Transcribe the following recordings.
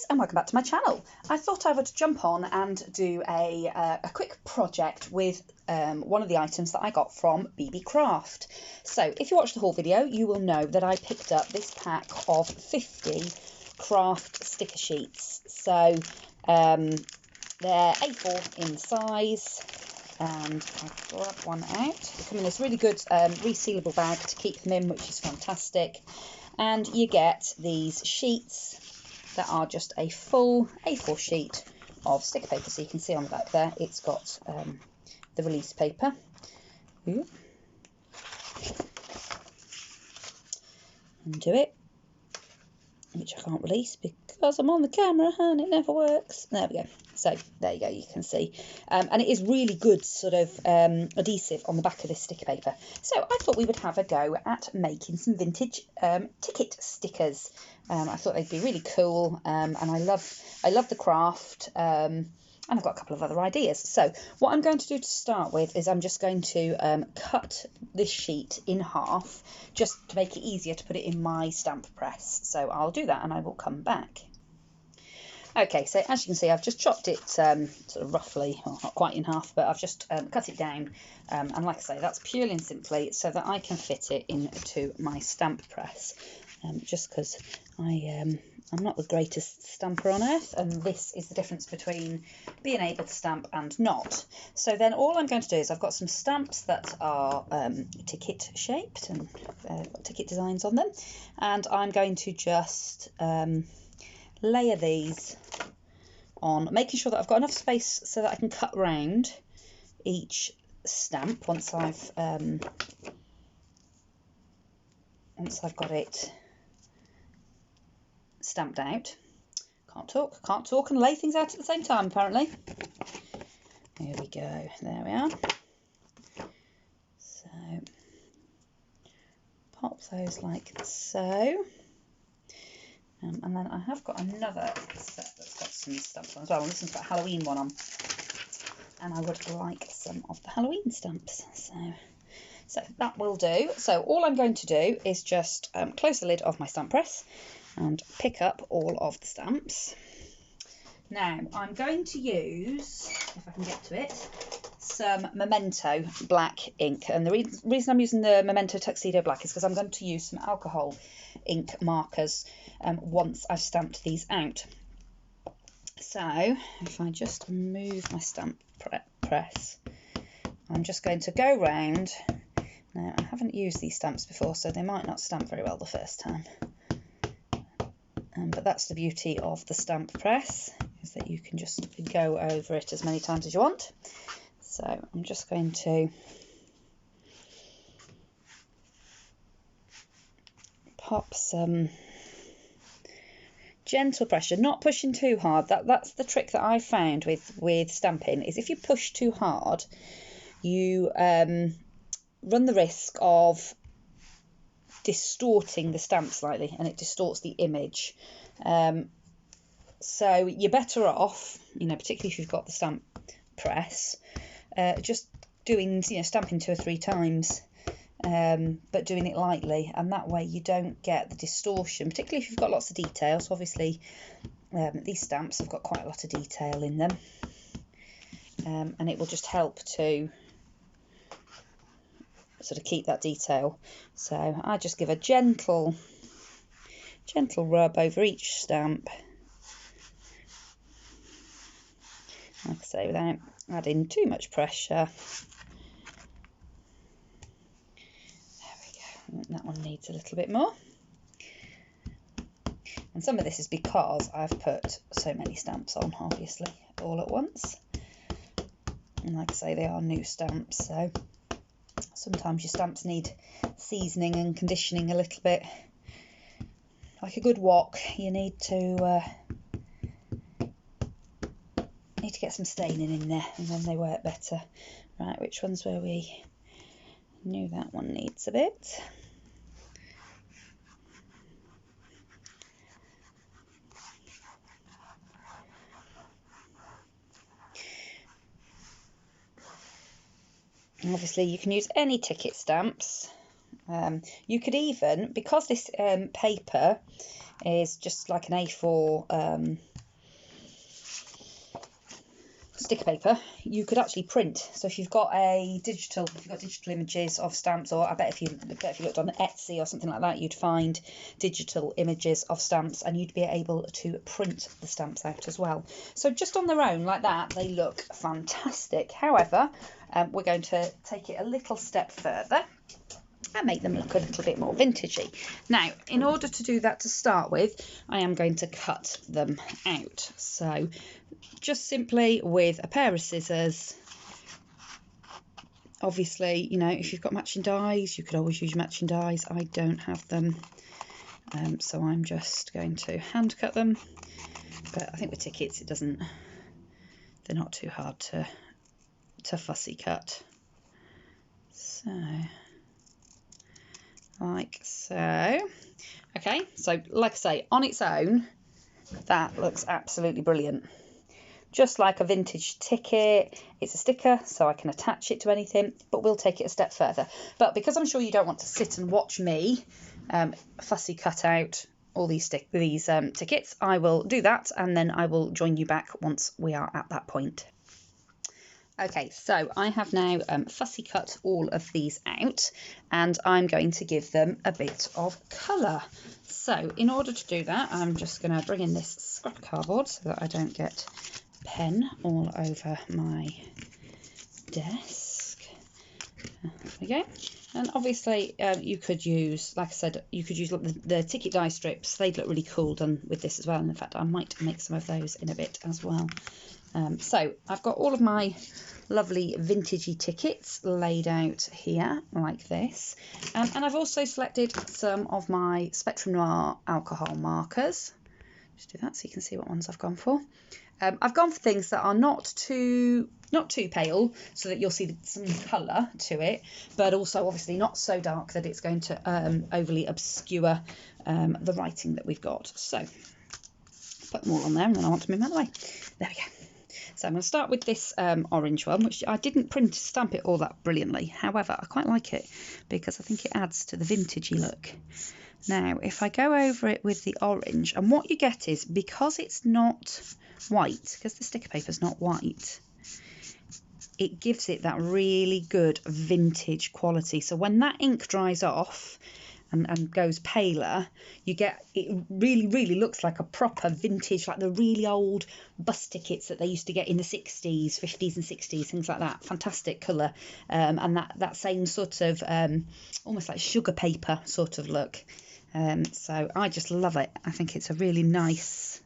guys, and welcome back to my channel. I thought I would jump on and do a quick project with one of the items that I got from Beebeecraft. So if you watched the whole video, you will know that I picked up this pack of 50 craft sticker sheets. So they're A4 in size, and I've grabbed one out. They come in this really good resealable bag to keep them in, which is fantastic. And you get these sheets that are just a full A4 sheet of sticker paper. So you can see on the back there, it's got the release paper. Ooh. Undo it, which I can't release because I'm on the camera and it never works. There we go. So there you go, you can see. And it is really good sort of adhesive on the back of this sticker paper. So I thought we would have a go at making some vintage ticket stickers. I thought they'd be really cool, and I love the craft, and I've got a couple of other ideas. So what I'm going to do to start with is I'm just going to cut this sheet in half, just to make it easier to put it in my stamp press. So I'll do that and I will come back. Okay, so as you can see, I've just chopped it sort of roughly, well, not quite in half, but I've just cut it down. And like I say, that's purely and simply so that I can fit it into my stamp press. Just because I'm not the greatest stamper on earth, and this is the difference between being able to stamp and not. So then all I'm going to do is I've got some stamps that are ticket shaped and ticket designs on them, and I'm going to just layer these on, making sure that I've got enough space so that I can cut round each stamp once I've got it stamped out. Can't talk and lay things out at the same time, apparently. Here we go, there we are. So pop those like so. And then I have got another set that's got some stamps on as well. This one's got a Halloween one on, and I would like some of the Halloween stamps. So that will do. So all I'm going to do is just close the lid of my stamp press and pick up all of the stamps. Now I'm going to use, if I can get to it, some Memento black ink, and the reason I'm using the Memento Tuxedo black is because I'm going to use some alcohol ink markers once I've stamped these out. So if I just move my stamp press, I'm just going to go round. Now I haven't used these stamps before, so they might not stamp very well the first time, but that's the beauty of the stamp press, is that you can just go over it as many times as you want. So I'm just going to pop some gentle pressure, not pushing too hard. That's the trick that I found with stamping, is if you push too hard, you run the risk of distorting the stamp slightly, and it distorts the image. So you're better off, particularly if you've got the stamp press, just doing, stamping 2 or 3 times, but doing it lightly, and that way you don't get the distortion, particularly if you've got lots of details. So obviously these stamps have got quite a lot of detail in them, and it will just help to sort of keep that detail. So I just give a gentle rub over each stamp, like I say, without adding too much pressure. There we go. That one needs a little bit more. And some of this is because I've put so many stamps on, obviously, all at once. And like I say, they are new stamps, so sometimes your stamps need seasoning and conditioning a little bit. Like a good wok, you need to get some staining in there, and then they work better. Right, which ones were we? Knew that one needs a bit. And obviously you can use any ticket stamps. You could even, because this paper is just like an A4 sticker paper, you could actually print. So if you've got digital images of stamps, or I bet if you looked on Etsy or something like that, you'd find digital images of stamps, and you'd be able to print the stamps out as well. So just on their own like that, they look fantastic. However, we're going to take it a little step further and make them look a little bit more vintagey. Now, in order to do that to start with, I am going to cut them out. So just simply with a pair of scissors. Obviously, you know, if you've got matching dies, you could always use matching dies. I don't have them, so I'm just going to hand cut them. But I think with tickets, they're not too hard to fussy cut. So, like so. Okay, so like I say, on its own, that looks absolutely brilliant. Just like a vintage ticket, it's a sticker, so I can attach it to anything, but we'll take it a step further. But because I'm sure you don't want to sit and watch me fussy cut out all these tickets, I will do that, and then I will join you back once we are at that point. Okay, so I have now fussy cut all of these out, and I'm going to give them a bit of colour. So in order to do that, I'm just going to bring in this scrap cardboard so that I don't get pen all over my desk. There we go. And obviously you could use, like I said, you could use the ticket die strips. They'd look really cool done with this as well. And in fact, I might make some of those in a bit as well. So I've got all of my lovely vintagey tickets laid out here like this. And I've also selected some of my Spectrum Noir alcohol markers. Just do that so you can see what ones I've gone for. I've gone for things that are not too pale, so that you'll see some colour to it, but also obviously not so dark that it's going to overly obscure the writing that we've got. So put them all on there, and then I want to move them out of the way. There we go. So I'm going to start with this orange one, which I didn't stamp it all that brilliantly. However, I quite like it because I think it adds to the vintagey look. Now, if I go over it with the orange, and what you get is, because it's not white, because the sticker paper is not white, it gives it that really good vintage quality. So when that ink dries off and goes paler, you get, it really looks like a proper vintage, like the really old bus tickets that they used to get in the 60s, 50s and 60s, things like that. Fantastic colour, and that same sort of almost like sugar paper sort of look. So I just love it. I think it's a really nice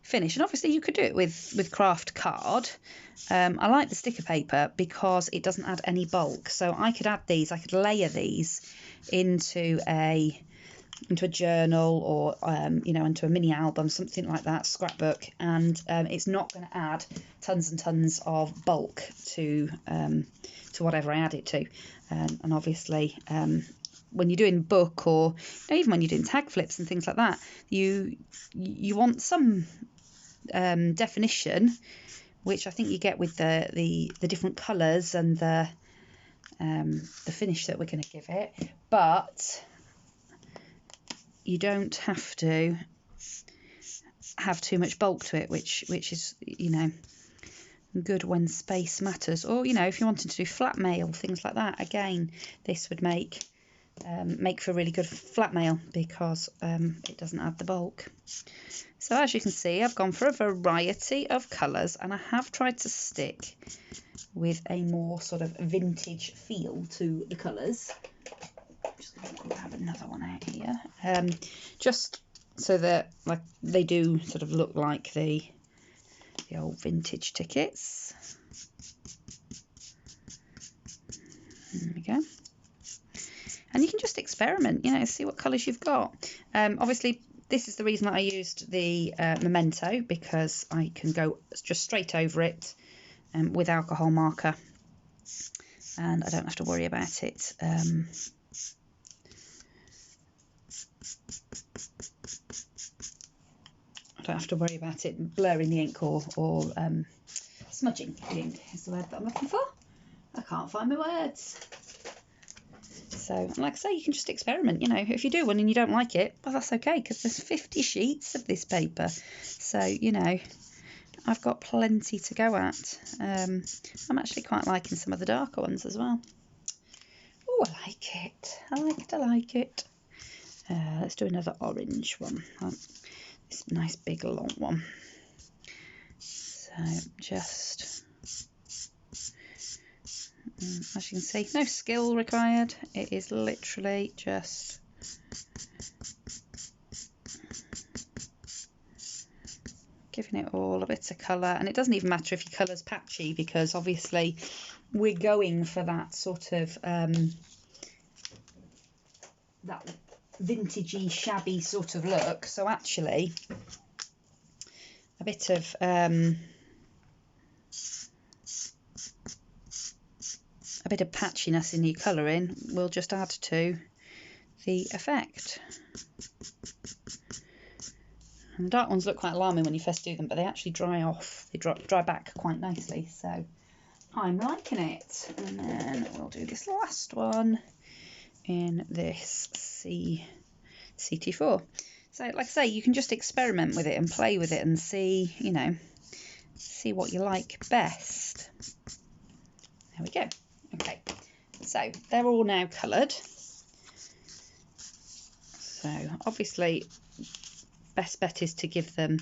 finish, and obviously you could do it with craft card. I like the sticker paper because it doesn't add any bulk, so I could add these, I could layer these into a journal, or you know, into a mini album, something like that, scrapbook, and it's not going to add tons and tons of bulk to whatever I add it to. And obviously when you're doing book, or even when you're doing tag flips and things like that, you want some definition, which I think you get with the different colours and the finish that we're going to give it, but you don't have to have too much bulk to it, which is, you know, good when space matters. Or, you know, if you wanted to do flat mail, things like that, again, this would make for really good flat mail because it doesn't add the bulk. So as you can see, I've gone for a variety of colours, and I have tried to stick with a more sort of vintage feel to the colours. I'm just going to grab another one out here, just so that, like, they do sort of look like the old vintage tickets. There we go. And you can just experiment, you know, see what colours you've got. Obviously, this is the reason that I used the Memento, because I can go just straight over it with alcohol marker, and I don't have to worry about it I don't have to worry about it blurring the ink or smudging the ink is the word that I'm looking for. I can't find my words. So, like I say, you can just experiment, you know. If you do one and you don't like it, well, that's okay, because there's 50 sheets of this paper. So, you know, I've got plenty to go at. I'm actually quite liking some of the darker ones as well. Oh, I like it. I like it, I like it. Let's do another orange one. This nice big long one. So just, as you can see, no skill required. It is literally just giving it all a bit of colour. And it doesn't even matter if your colour's patchy, because obviously we're going for that sort of that vintagey, shabby sort of look. So actually a bit of patchiness in your colouring will just add to the effect. And the dark ones look quite alarming when you first do them, but they actually dry off. They dry back quite nicely, so I'm liking it. And then we'll do this last one in this CT4. So, like I say, you can just experiment with it and play with it and see, you know, see what you like best. There we go. Okay, so they're all now coloured. So obviously, best bet is to give them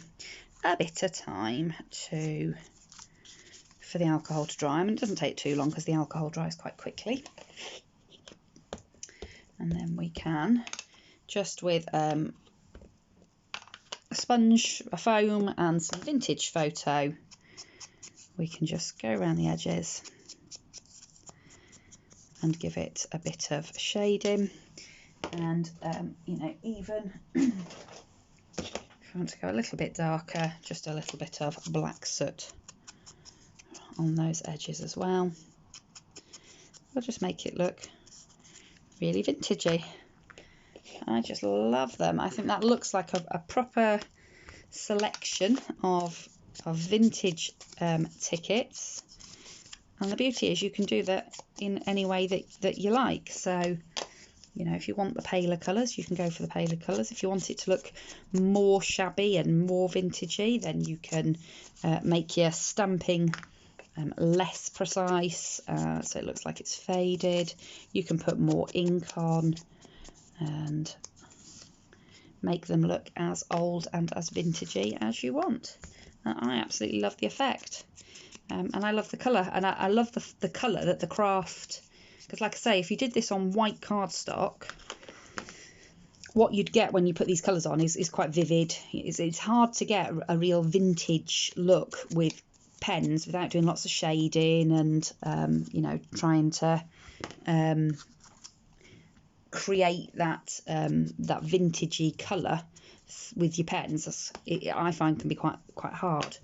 a bit of time for the alcohol to dry. I mean, it doesn't take too long because the alcohol dries quite quickly. And then we can, just with a sponge, a foam and some vintage photo, we can just go around the edges and give it a bit of shading. And you know, even if you want to go a little bit darker, just a little bit of black soot on those edges as well. We'll just make it look really vintagey. I just love them. I think that looks like a proper selection of vintage tickets. And the beauty is you can do that in any way that you like. So, you know, if you want the paler colours, you can go for the paler colours. If you want it to look more shabby and more vintagey, then you can make your stamping less precise, so it looks like it's faded. You can put more ink on and make them look as old and as vintagey as you want. I absolutely love the effect. And I love the colour, and I love the colour that the craft, because like I say, if you did this on white cardstock, what you'd get when you put these colours on is quite vivid. It's hard to get a real vintage look with pens without doing lots of shading and you know, trying to create that that vintagey colour with your pens. I find can be quite hard.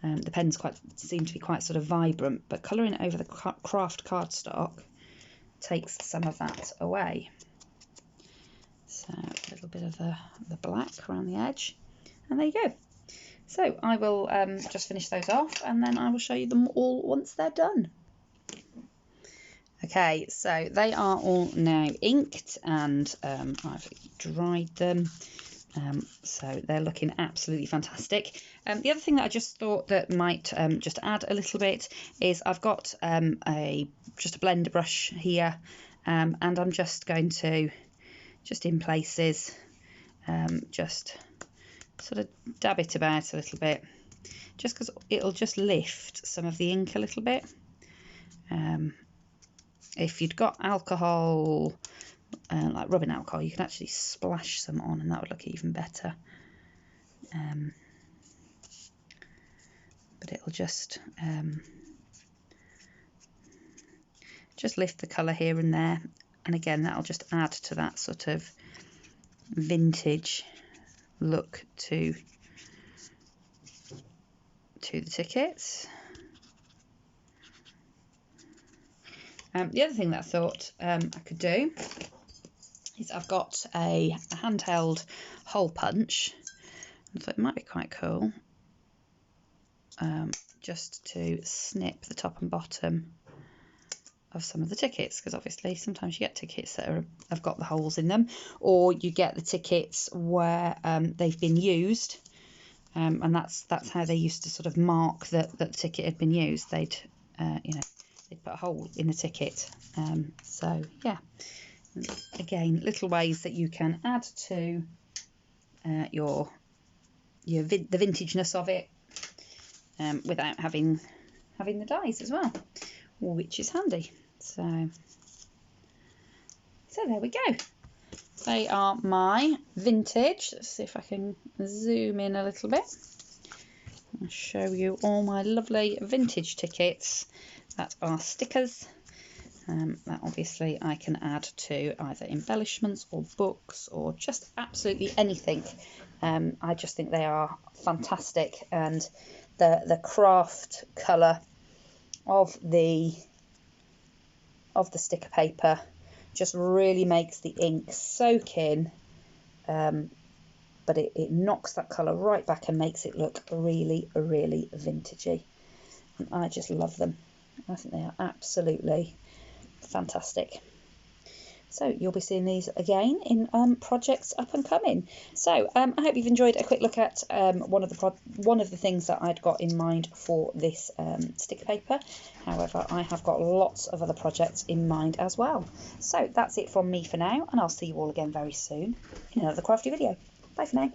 The pens seem to be quite sort of vibrant, but colouring it over the craft cardstock takes some of that away. So a little bit of the black around the edge, and there you go. So I will just finish those off, and then I will show you them all once they're done. Okay, so they are all now inked, and I've dried them. So they're looking absolutely fantastic. The other thing that I just thought that might just add a little bit is I've got just a blender brush here, and I'm just going to, just in places, just sort of dab it about a little bit, just because it'll just lift some of the ink a little bit. If you'd got alcohol, like rubbing alcohol, you can actually splash some on and that would look even better. But it'll just lift the colour here and there, and again that'll just add to that sort of vintage look to the tickets. The other thing that I thought I could do is I've got a handheld hole punch. I thought it might be quite cool just to snip the top and bottom of some of the tickets, because obviously sometimes you get tickets that have got the holes in them, or you get the tickets where they've been used, and that's how they used to sort of mark that the ticket had been used. They'd they'd put a hole in the ticket. So yeah, again, little ways that you can add to the vintageness of it, without having the dies as well, which is handy. So there we go. They are my vintage. Let's see if I can zoom in a little bit. I'll show you all my lovely vintage tickets that are stickers. That obviously I can add to either embellishments or books or just absolutely anything. I just think they are fantastic, and the craft colour of the sticker paper just really makes the ink soak in, but it knocks that colour right back and makes it look really, really vintagey. And I just love them. I think they are absolutely fantastic. So you'll be seeing these again in projects up and coming. So I hope you've enjoyed a quick look at one of the things that I'd got in mind for this sticker paper. However, I have got lots of other projects in mind as well. So that's it from me for now, and I'll see you all again very soon in another crafty video. Bye for now.